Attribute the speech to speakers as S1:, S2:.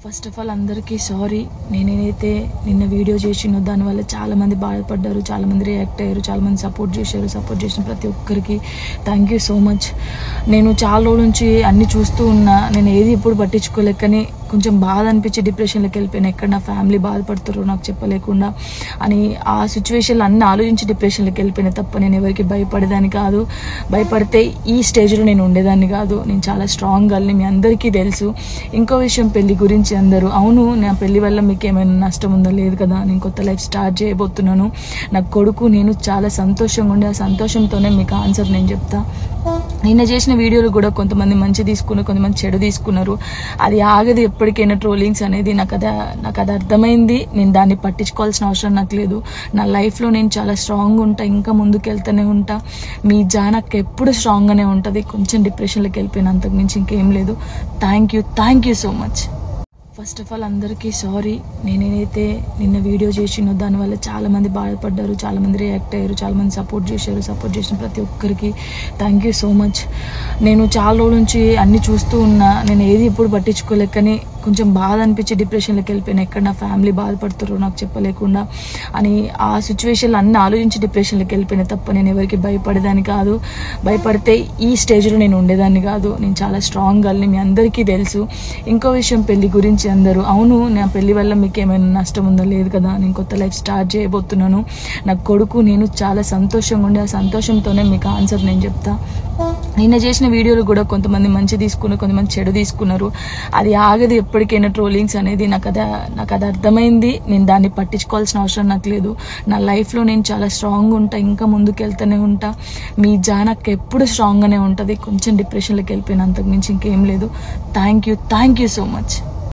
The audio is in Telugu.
S1: ఫస్ట్ ఆఫ్ ఆల్ అందరికీ సారీ. నేనైతే నిన్న వీడియో చేసినో దానివల్ల చాలామంది బాధపడ్డారు, చాలామంది రియాక్ట్ అయ్యారు, చాలామంది సపోర్ట్ చేశారు. సపోర్ట్ చేసిన ప్రతి ఒక్కరికి థ్యాంక్ యూ సో మచ్. నేను చాలా రోజుల నుంచి అన్నీ చూస్తూ ఉన్నా, నేను ఏది ఎప్పుడు పట్టించుకోలేక, కానీ కొంచెం బాధ అనిపించి డిప్రెషన్లోకి వెళ్ళిపోయాను. ఎక్కడ నా ఫ్యామిలీ బాధపడుతారో నాకు చెప్పలేకుండా అని ఆ సిచ్యువేషన్లో అన్నీ ఆలోచించి డిప్రెషన్లోకి వెళ్ళిపోయినా తప్ప నేను ఎవరికి భయపడేదాన్ని కాదు. భయపడితే ఈ స్టేజ్లో నేను ఉండేదాన్ని కాదు. నేను చాలా స్ట్రాంగ్ గర్ల్ని, మీ అందరికీ తెలుసు. ఇంకో విషయం, పెళ్లి గురించి అందరూ అవును నా పెళ్లి వల్ల మీకు ఏమైనా నష్టం ఉందో లేదు కదా, నేను కొత్త లైఫ్ స్టార్ట్ చేయబోతున్నాను. నా కొడుకు నేను చాలా సంతోషంగా ఉండే, ఆ సంతోషంతోనే మీకు ఆన్సర్ నేను చెప్తా. నిన్న చేసిన వీడియోలు కూడా కొంతమంది మంచి తీసుకున్నారు, కొంతమంది చెడు తీసుకున్నారు. అది ఆగదు ఎప్పటికైనా ట్రోలింగ్స్ అనేది. నాకు అది అర్థమైంది. నేను దాన్ని పట్టించుకోవాల్సిన అవసరం నాకు లేదు. నా లైఫ్లో నేను చాలా స్ట్రాంగ్ ఉంటా, ఇంకా ముందుకు వెళ్తూనే ఉంటా. మీ జానక్ ఎప్పుడు స్ట్రాంగ్గానే ఉంటుంది. కొంచెం డిప్రెషన్లోకి వెళ్ళిపోయిన, అంతకు మించి ఇంకేం లేదు. Thank you so much. First of all అందరికీ సారీ. నేనైతే నిన్న వీడియో చేసినో దానివల్ల చాలామంది బాధపడ్డారు, చాలామంది రియాక్ట్ అయ్యారు, చాలామంది సపోర్ట్ చేశారు. సపోర్ట్ చేసిన ప్రతి ఒక్కరికి థ్యాంక్ యూ సో మచ్. నేను చాలా రోజుల నుంచి అన్నీ చూస్తూ ఉన్నా, నేను ఏది ఎప్పుడు పట్టించుకోలేక, కానీ కొంచెం బాధ అనిపించి డిప్రెషన్లోకి వెళ్ళిపోయాను. ఎక్కడ నా ఫ్యామిలీ బాధపడుతారో నాకు చెప్పలేకుండా అని ఆ సిచ్యువేషన్లో అన్నీ ఆలోచించి డిప్రెషన్లోకి వెళ్ళిపోయినా తప్ప నేను ఎవరికి భయపడేదాన్ని కాదు. భయపడితే ఈ స్టేజ్లో నేను ఉండేదాన్ని కాదు. నేను చాలా స్ట్రాంగ్ గర్ల్ని, మీ అందరికీ తెలుసు. ఇంకో విషయం, పెళ్లి గురించి అందరూ అవును నా పెళ్లి వల్ల మీకు ఏమైనా నష్టం ఉందో లేదు కదా, నేను కొత్త లైఫ్ స్టార్ట్ చేయబోతున్నాను. నా కొడుకు నేను చాలా సంతోషంగా ఉండే, ఆ సంతోషంతోనే మీకు ఆన్సర్ నేను చెప్తా. నిన్న చేసిన వీడియోలు కూడా కొంతమంది మంచి తీసుకున్నారు, కొంతమంది చెడు తీసుకున్నారు. అది ఆగదు ఎప్పటికైనా ట్రోలింగ్స్ అనేది. నాకు అది అర్థమైంది. నేను దాన్ని పట్టించుకోవాల్సిన అవసరం నాకు లేదు. నా లైఫ్లో నేను చాలా స్ట్రాంగ్ ఉంటా, ఇంకా ముందుకు వెళ్తూనే ఉంటా. మీ ఎప్పుడు స్ట్రాంగ్గానే ఉంటుంది. కొంచెం డిప్రెషన్లోకి వెళ్ళిపోయిన, అంతకు మించి ఇంకేం లేదు. Thank you so much.